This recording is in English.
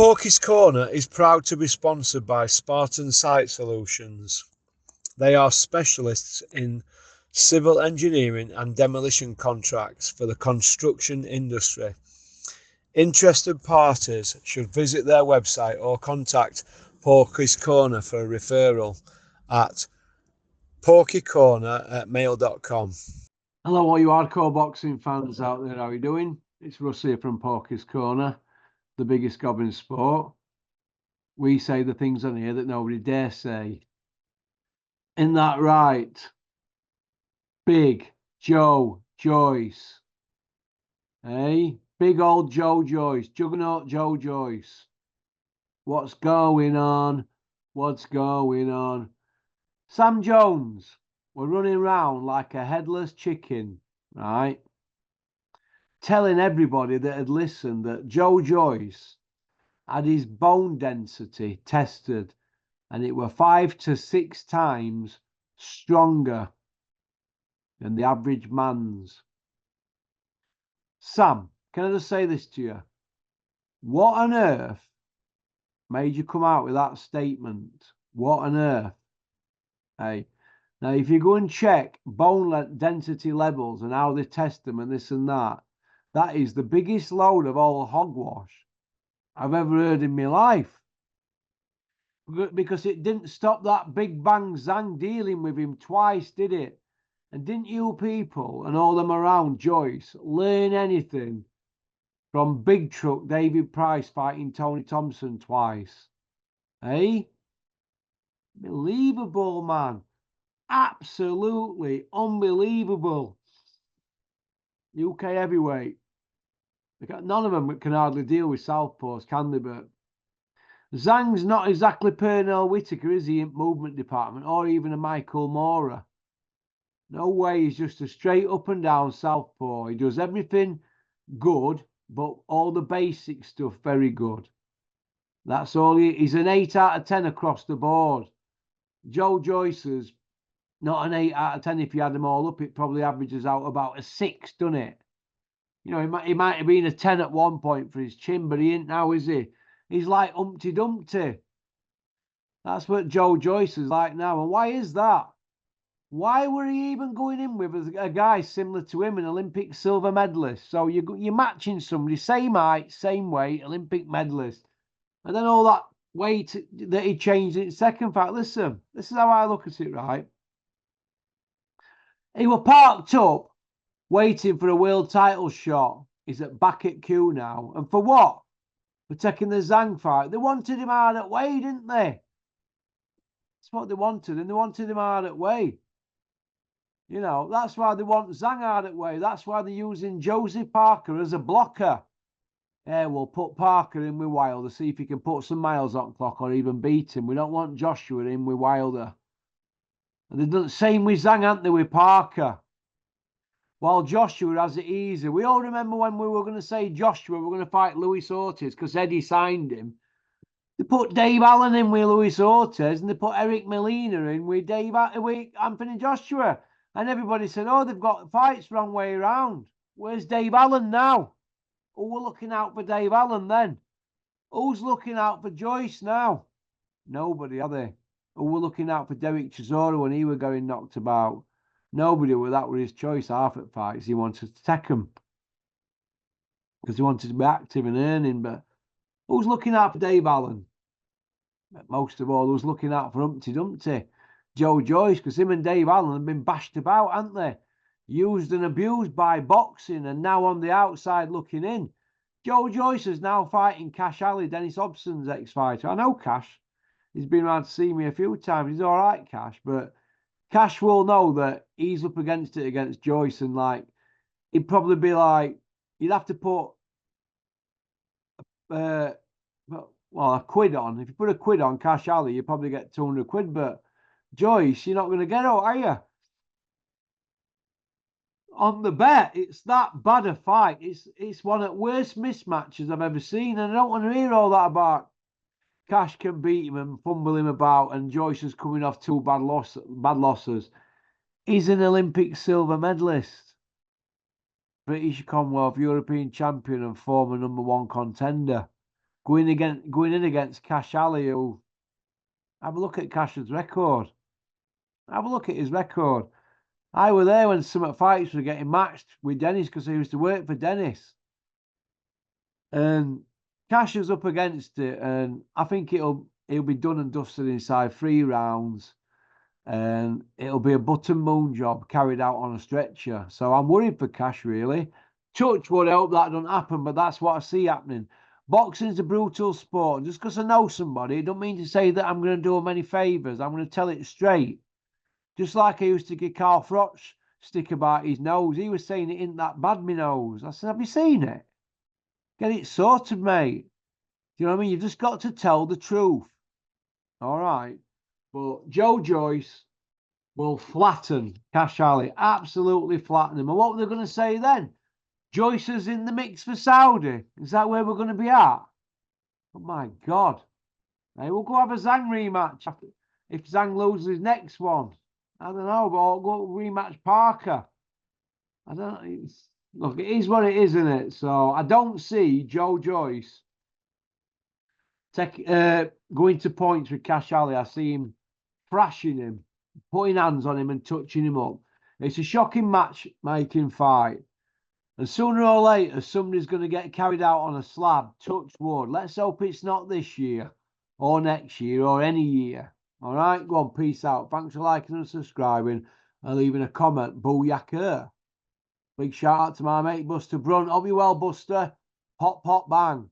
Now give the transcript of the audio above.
Porky's Corner is proud to be sponsored by Spartan Site Solutions. They are specialists in civil engineering and demolition contracts for the construction industry. Interested parties should visit their website or contact Porky's Corner for a referral at porkycorner@mail.com. Hello, all you hardcore boxing fans out there. How are you doing? It's Russ here from Porky's Corner, the biggest gob in sport. We say the things on here that nobody dare say. Isn't that right? Big Joe Joyce. Hey, big old Joe Joyce, juggernaut Joe Joyce. What's going on? What's going on? Sam Jones were running around like a headless chicken, right? Telling everybody that had listened that Joe Joyce had his bone density tested and it were 5 to 6 times stronger than the average man's. Sam, can I just say this to you? What on earth made you come out with that statement? What on earth? Hey, now if you go and check bone density levels and how they test them and this and that, that is the biggest load of all hogwash I've ever heard in my life. Because it didn't stop that Big Bang Zhang dealing with him twice, did it? And didn't you people and all them around Joyce learn anything from Big Truck David Price fighting Tony Thompson twice? Eh? Unbelievable, man. Absolutely unbelievable. UK heavyweight. None of them can hardly deal with southpaws, can they? But Zhang's not exactly Pernell Whitaker, is he, in movement department, or even a Michael Mora. No way, he's just a straight up and down southpaw. He does everything good, but all the basic stuff very good. That's all. He's an 8 out of 10 across the board. Joe Joyce is not an 8 out of 10. If you add them all up, it probably averages out about a 6, doesn't it? You know, he might have been a 10 at one point for his chin, but he ain't now, is he? He's like Humpty Dumpty. That's what Joe Joyce is like now. And why is that? Why were he even going in with a guy similar to him, an Olympic silver medalist? So you're matching somebody, same height, same weight, Olympic medalist. And then all that weight that he changed in second fight. Listen, this is how I look at it, right? He was parked up, waiting for a world title shot. He's back at Q now. And for what? For taking the Zhang fight. They wanted him hard at way, didn't they? That's what they wanted. And they wanted him hard at way. You know, that's why they want Zhang hard at way. That's why they're using Josie Parker as a blocker. Yeah, we'll put Parker in with Wilder, see if he can put some miles on clock or even beat him. We don't want Joshua in with Wilder. And they've done the same with Zhang, haven't they, with Parker? While Joshua has it easy. We all remember when we were going to say Joshua were going to fight Luis Ortiz because Eddie signed him. They put Dave Allen in with Luis Ortiz and they put Eric Molina in with Anthony Joshua. And everybody said, oh, they've got fights wrong way around. Where's Dave Allen now? Oh, we're looking out for Dave Allen then. Who's looking out for Joyce now? Nobody, are they? Oh, we're looking out for Derek Chisora when he was going knocked about. Nobody, that was his choice half at fights. He wanted to take them because he wanted to be active and earning. But who's looking out for Dave Allen? But most of all, who's looking out for Humpty Dumpty? Joe Joyce, because him and Dave Allen have been bashed about, haven't they? Used and abused by boxing and now on the outside looking in. Joe Joyce is now fighting Cash Ali, Dennis Hobson's ex-fighter. I know Cash. He's been around to see me a few times. He's all right, Cash, but Cash will know that he's up against it against Joyce, and like he'd probably be like, you'd have to put a quid on. If you put a quid on Cash Ali, you probably get 200 quid, but Joyce, you're not going to get out, are you? On the bet, it's that bad a fight. It's one of the worst mismatches I've ever seen, and I don't want to hear all that about Cash can beat him and fumble him about, and Joyce is coming off 2 bad losses. He's an Olympic silver medalist, British Commonwealth European champion, and former #1 contender. going in against Cash Ali, who, have a look at Cash's record. Have a look at his record. I were there when some fights were getting matched with Dennis because I used to work for Dennis. And Cash is up against it, and I think he'll be done and dusted inside 3 rounds. And it'll be a button moon job carried out on a stretcher. So I'm worried for Cash, really. Touch wood, I hope that doesn't happen, but that's what I see happening. Boxing's a brutal sport. Just because I know somebody, it don't mean to say that I'm going to do them any favours. I'm going to tell it straight. Just like I used to give Carl Froch stick about his nose. He was saying it isn't that bad, my nose. I said, have you seen it? Get it sorted, mate. Do you know what I mean? You've just got to tell the truth. All right. But Joe Joyce will flatten Cash Ali. Absolutely flatten him. And what were they going to say then? Joyce is in the mix for Saudi. Is that where we're going to be at? Oh, my God. Hey, we'll go have a Zhang rematch if Zhang loses his next one. I don't know, but I'll go rematch Parker. I don't know. Look, it is what it is, isn't it? So I don't see Joe Joyce going to points with Cash Ali. I see him thrashing him, putting hands on him and touching him up. It's a shocking match-making fight. And sooner or later, somebody's going to get carried out on a slab, touch wood. Let's hope it's not this year or next year or any year. All right, go on, peace out. Thanks for liking and subscribing and leaving a comment. Booyaka. Big shout out to my mate Buster Brunt. Hope you well, Buster. Pop, pop, bang.